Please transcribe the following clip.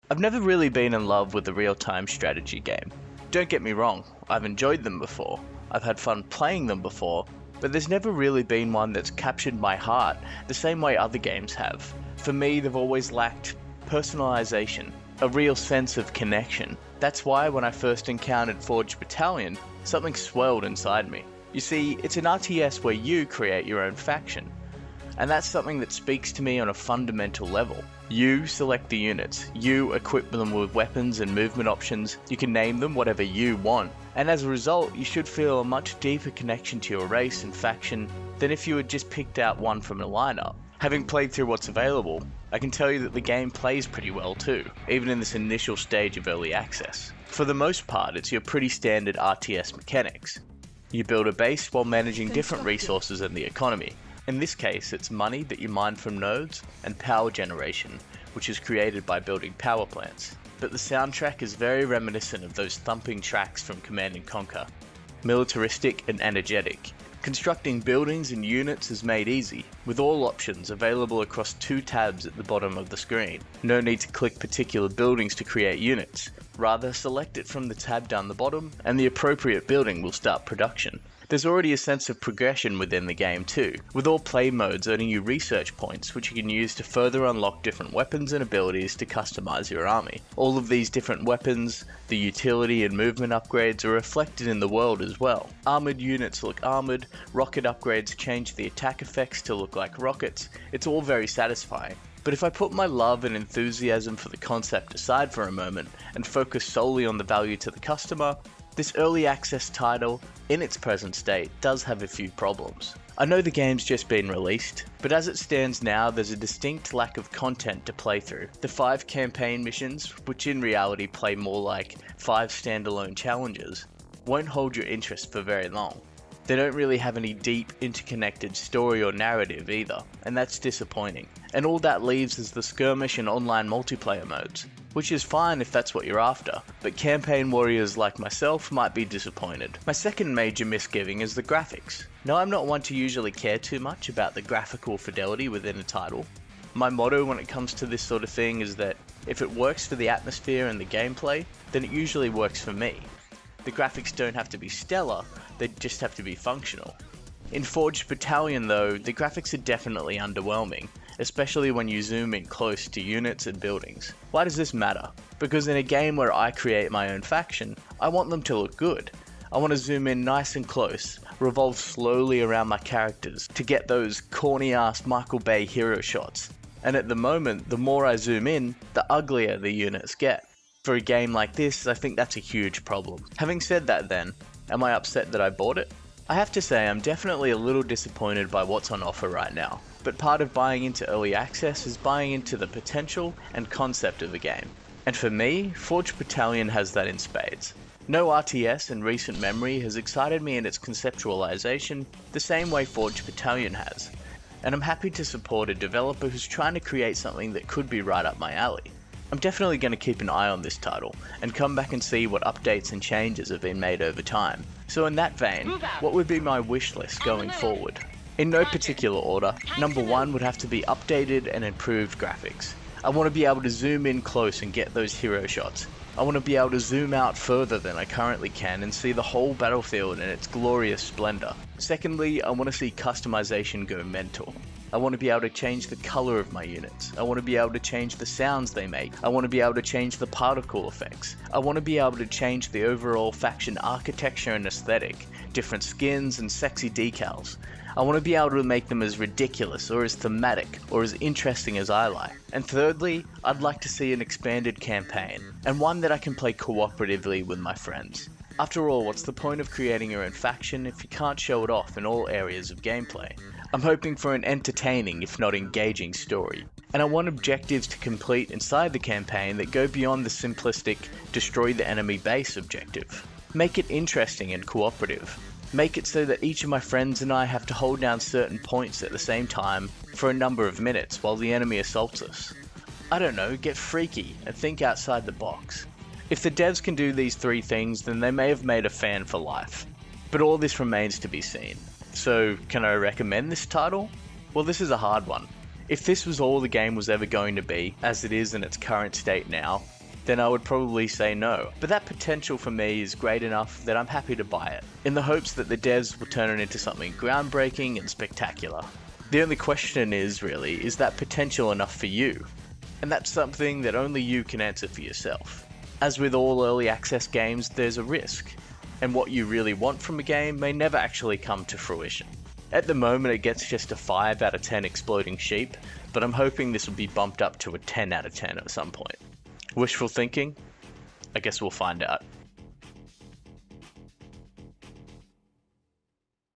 I've never really been in love with a real-time strategy game. Don't get me wrong, I've enjoyed them before, I've had fun playing them before, but there's never really been one that's captured my heart the same way other games have. For me, they've always lacked personalization, a real sense of connection. That's why when I first encountered Forged Battalion, something swelled inside me. You see, it's an RTS where you create your own faction. And that's something that speaks to me on a fundamental level. You select the units, you equip them with weapons and movement options, you can name them whatever you want, and as a result you should feel a much deeper connection to your race and faction than if you had just picked out one from a lineup. Having played through what's available, I can tell you that the game plays pretty well too, even in this initial stage of early access. For the most part, it's your pretty standard RTS mechanics. You build a base while managing different resources in the economy. In this case, it's money that you mine from nodes, and power generation, which is created by building power plants. But the soundtrack is very reminiscent of those thumping tracks from Command & Conquer. Militaristic and energetic. Constructing buildings and units is made easy, with all options available across 2 tabs at the bottom of the screen. No need to click particular buildings to create units. Rather, select it from the tab down the bottom, and the appropriate building will start production. There's already a sense of progression within the game too, with all play modes earning you research points which you can use to further unlock different weapons and abilities to customize your army. All of these different weapons, the utility and movement upgrades are reflected in the world as well. Armored units look armored, rocket upgrades change the attack effects to look like rockets. It's all very satisfying. But if I put my love and enthusiasm for the concept aside for a moment and focus solely on the value to the customer, this early access title, in its present state, does have a few problems. I know the game's just been released, but as it stands now there's a distinct lack of content to play through. The 5 campaign missions, which in reality play more like 5 standalone challenges, won't hold your interest for very long. They don't really have any deep, interconnected story or narrative either, and that's disappointing. And all that leaves is the skirmish and online multiplayer modes, which is fine if that's what you're after, but campaign warriors like myself might be disappointed. My second major misgiving is the graphics. Now, I'm not one to usually care too much about the graphical fidelity within a title. My motto when it comes to this sort of thing is that if it works for the atmosphere and the gameplay, then it usually works for me. The graphics don't have to be stellar, they just have to be functional. In Forged Battalion though, the graphics are definitely underwhelming, especially when you zoom in close to units and buildings. Why does this matter? Because in a game where I create my own faction, I want them to look good. I want to zoom in nice and close, revolve slowly around my characters to get those corny ass Michael Bay hero shots. And at the moment, the more I zoom in, the uglier the units get. For a game like this, I think that's a huge problem. Having said that then, am I upset that I bought it? I have to say I'm definitely a little disappointed by what's on offer right now, but part of buying into early access is buying into the potential and concept of the game. And for me, Forged Battalion has that in spades. No RTS in recent memory has excited me in its conceptualization the same way Forged Battalion has, and I'm happy to support a developer who's trying to create something that could be right up my alley. I'm definitely going to keep an eye on this title, and come back and see what updates and changes have been made over time. So in that vein, what would be my wish list going forward? In no particular order, number 1 would have to be updated and improved graphics. I want to be able to zoom in close and get those hero shots. I want to be able to zoom out further than I currently can and see the whole battlefield in its glorious splendor. Secondly, I want to see customization go mental. I want to be able to change the color of my units. I want to be able to change the sounds they make. I want to be able to change the particle effects. I want to be able to change the overall faction architecture and aesthetic, different skins and sexy decals. I want to be able to make them as ridiculous or as thematic or as interesting as I like. And thirdly, I'd like to see an expanded campaign, and one that I can play cooperatively with my friends. After all, what's the point of creating your own faction if you can't show it off in all areas of gameplay? I'm hoping for an entertaining, if not engaging story, and I want objectives to complete inside the campaign that go beyond the simplistic destroy the enemy base objective. Make it interesting and cooperative. Make it so that each of my friends and I have to hold down certain points at the same time for a number of minutes while the enemy assaults us. I don't know, get freaky and think outside the box. If the devs can do these 3 things, then they may have made a fan for life. But all this remains to be seen. So, can I recommend this title? Well, this is a hard one. If this was all the game was ever going to be, as it is in its current state now, then I would probably say no. But that potential for me is great enough that I'm happy to buy it, in the hopes that the devs will turn it into something groundbreaking and spectacular. The only question is really, is that potential enough for you? And that's something that only you can answer for yourself. As with all early access games, there's a risk, and what you really want from a game may never actually come to fruition. At the moment it gets just a 5 out of 10 exploding sheep, but I'm hoping this will be bumped up to a 10 out of 10 at some point. Wishful thinking? I guess we'll find out.